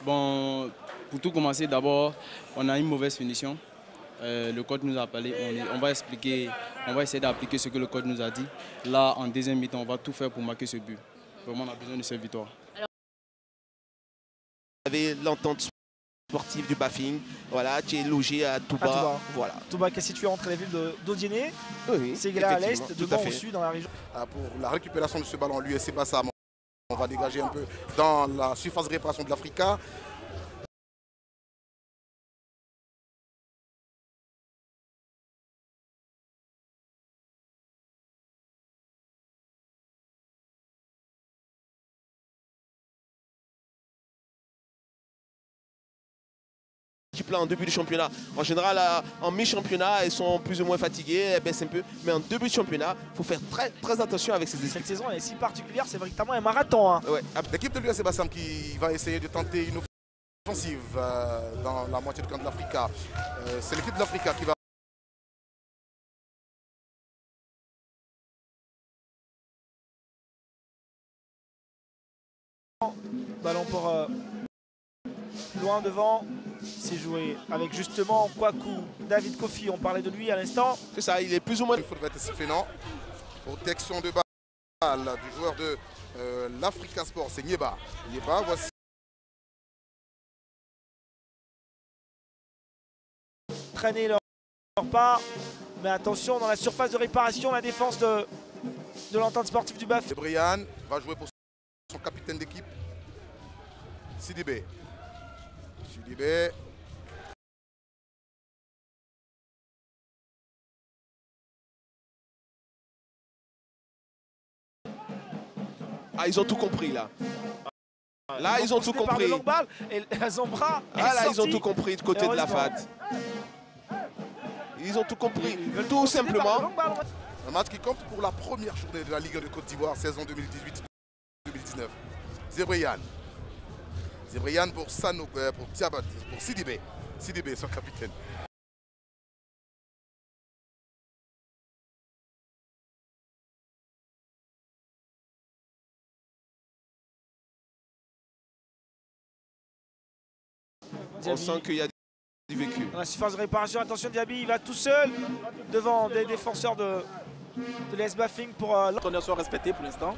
Bon, pour tout commencer, d'abord, on a une mauvaise finition. Le coach nous a appelé, on va expliquer, on va essayer d'appliquer ce que le coach nous a dit. Là, en deuxième mi-temps, on va tout faire pour marquer ce but. Vraiment, on a besoin de cette victoire. Vous avez l'entente sportive du Bafing, voilà, tu es logé à Touba. Voilà. Touba qui est situé entre les villes d'Odiéné, Oui, Ségala à l'est, de Gand au sud dans la région. Pour la récupération de ce ballon, l'USC Bassam, on va dégager un peu dans la surface de réparation de l'Africa. Là en début du championnat. En général, en mi-championnat, ils sont plus ou moins fatigués, elles baissent un peu. Mais en début de championnat, il faut faire très attention avec ces équipes. Cette saison est si particulière, c'est véritablement un marathon. Hein. Ouais. L'équipe de l'USC Bassam qui va essayer de tenter une offensive dans la moitié du camp de l'Africa. C'est l'équipe de l'Africa qui va... Ballon pour loin devant. C'est joué avec justement Kwaku, David Kofi, on parlait de lui à l'instant. C'est ça, il est plus ou moins... Il faudrait être sifflé, non. Protection de balle du joueur de l'Africa Sport, c'est Nieba. Nieba, voici. Traîner leur pas, mais attention dans la surface de réparation, la défense de l'entente sportive du BAF. Brian va jouer pour son capitaine d'équipe, Sidibé. Sidibé. Ah, ils ont tout compris là. Là, ils ont tout compris. Et Zambra ah là, ils ont tout compris du côté de la FAD. Ils ont tout compris, tout simplement. Un match qui compte pour la première journée de la Ligue de Côte d'Ivoire, saison 2018-2019. Zébrian. Zébrian pour Sanouk, pour Tiabat, pour Sidibé. Sidibé, son capitaine. On sent qu'il y a du vécu. Dans la surface de réparation, attention Diaby, il va tout seul devant des défenseurs de l'AS Bafing pour... Les sont respectés pour l'instant.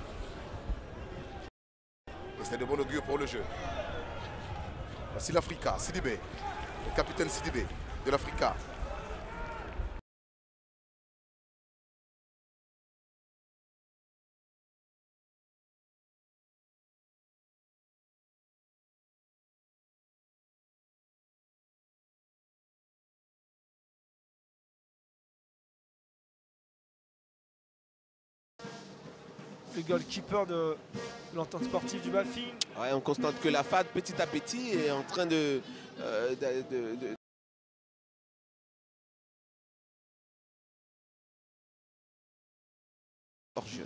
C'est de bon augure pour le jeu. Voici l'Africa, Sidibé, le capitaine Sidibé de l'Africa. Le goalkeeper de l'entente sportive du Bafing. Ouais, on constate que la FAD, petit à petit, est en train de hors-jeu.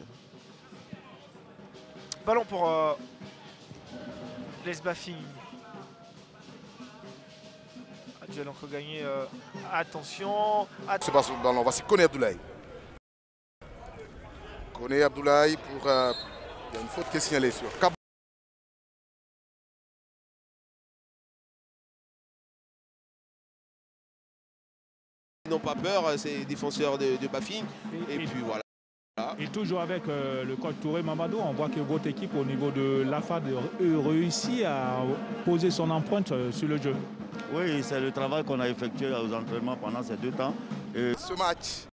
Ballon pour l'AS Bafing. Adjel encore gagné. Attention. Ce ballon, voici Koné Abdoulaye. Koné Abdoulaye pour... il y a une faute qui est signalée sur Cap. Ils n'ont pas peur, ces défenseurs de Bafing. Et puis voilà. Et toujours avec le coach Touré Mamadou, on voit que votre équipe au niveau de l'AFAD réussit à poser son empreinte sur le jeu. Oui, c'est le travail qu'on a effectué aux entraînements pendant ces 2 temps. Et... Ce match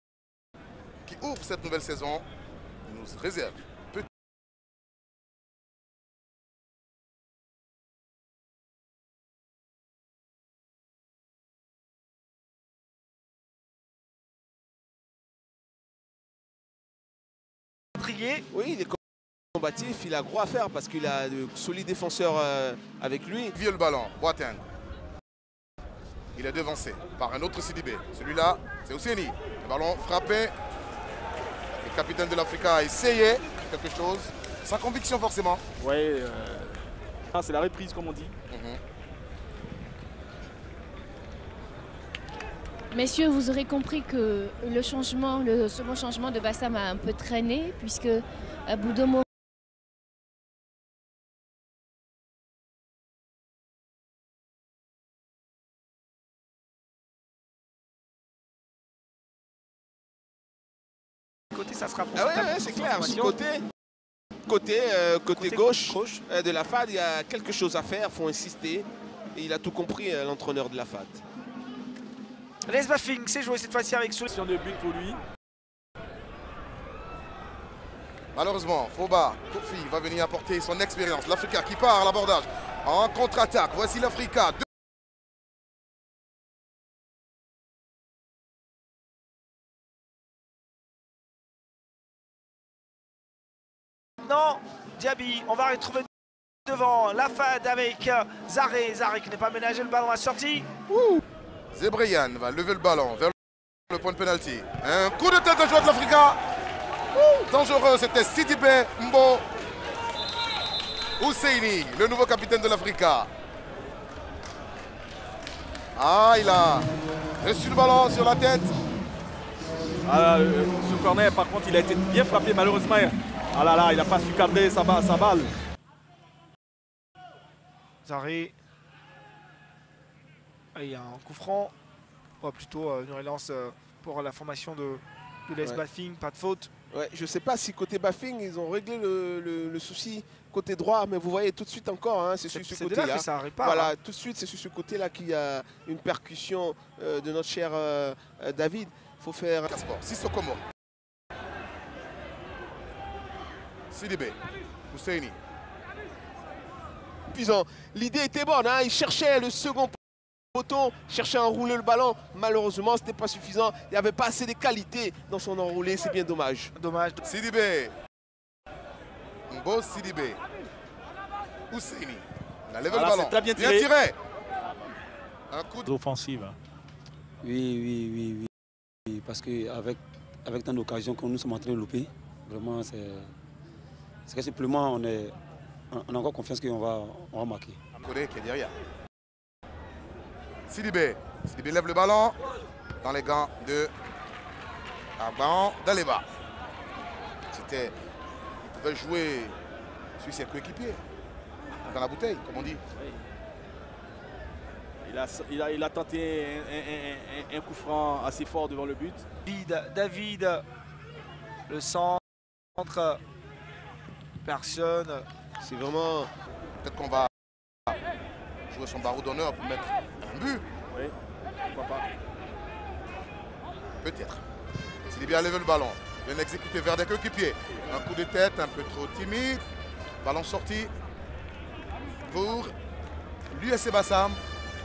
qui ouvre cette nouvelle saison nous réserve oui, il est combatif, il a gros à faire parce qu'il a de solides défenseurs avec lui. Vieux le ballon, Boateng. Il est devancé par un autre Sidibé. Celui-là, c'est Ouseni. Le ballon frappé. Le capitaine de l'Africa a essayé quelque chose. Sans conviction forcément. Oui, c'est la reprise comme on dit. Messieurs, vous aurez compris que le second changement de Bassam a un peu traîné puisque Boudomo ça sera Ah ouais, c'est clair. Côté gauche de la FAD, il y a quelque chose à faire, il faut insister. Et il a tout compris, l'entraîneur de la FAD. Les Bafing, c'est joué cette fois-ci avec Solution de but pour lui. Malheureusement, Foba Kofi va venir apporter son expérience. L'Africa qui part à l'abordage en contre-attaque. Voici l'Africa. Non, Diaby, on va retrouver devant la FAD avec Zaré. Zaré qui n'est pas ménagé, le ballon a sorti. Zebrian va lever le ballon vers le point de pénalty. Un coup de tête de joueur de l'Africa. Dangereux, c'était Sidibé Mbo Husseini, le nouveau capitaine de l'Africa. Ah, il a reçu le ballon sur la tête. Ah, ce corner, par contre, il a été bien frappé, malheureusement. Ah là là, il n'a pas su cadrer sa balle. Zaré. Il y a un coup franc. Oh, plutôt une relance pour la formation de l'AS Bafing, pas de faute. Ouais, je ne sais pas si côté Bafing, ils ont réglé le souci côté droit, mais vous voyez tout de suite encore, hein, c'est sur ce côté-là. Ça répare. Voilà, hein. tout de suite, c'est sur ce côté-là qu'il y a une percussion de notre cher David. Il faut faire... Sissoko Mori. Sidibé Husseini. L'idée était bonne, hein, il cherchait le second poteau, cherchait à enrouler le ballon. Malheureusement, ce n'était pas suffisant. Il n'y avait pas assez de qualité dans son enroulé, c'est bien dommage. Dommage. Sidibé. Mbo Sidibé. Husseini. Il a levé le ballon. Très bien tiré. Un coup Offensive. Oui. Parce qu'avec tant d'occasions que nous sommes en train de louper, vraiment, c'est que simplement on a encore confiance qu'on va marquer. Kodé qui est derrière. Sidibé lève le ballon dans les gants de Arban Daleba. Il pouvait jouer sur ses coéquipiers dans la bouteille, comme on dit. Il a tenté un coup franc assez fort devant le but. David, le centre, personne. C'est vraiment... Peut-être qu'on va jouer son barreau d'honneur pour mettre un but. Oui, pourquoi pas. Peut-être. S'il a levé le ballon, il vient d'exécuter vers des coéquipiers. Un coup de tête un peu trop timide. Ballon sorti pour l'USC Bassam.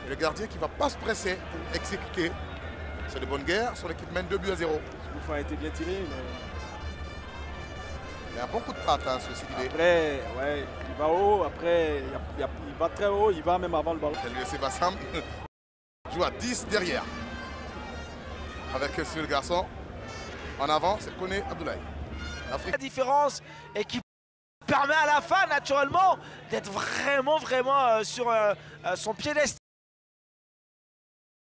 Et le gardien qui ne va pas se presser pour exécuter. C'est de bonne guerre. Son équipe mène 2-0. Ce coup franc a été bien tiré, mais... Il a un bon coup de patte, hein, ce Sidibé. Après, ouais, il va haut, après, il va très haut, il va même avant le ballon. L'USC Bassam joue à 10 derrière. Avec ce garçon. En avant, c'est Koné Abdoulaye. La différence et qui permet à la fin, naturellement, d'être vraiment sur son piédestal.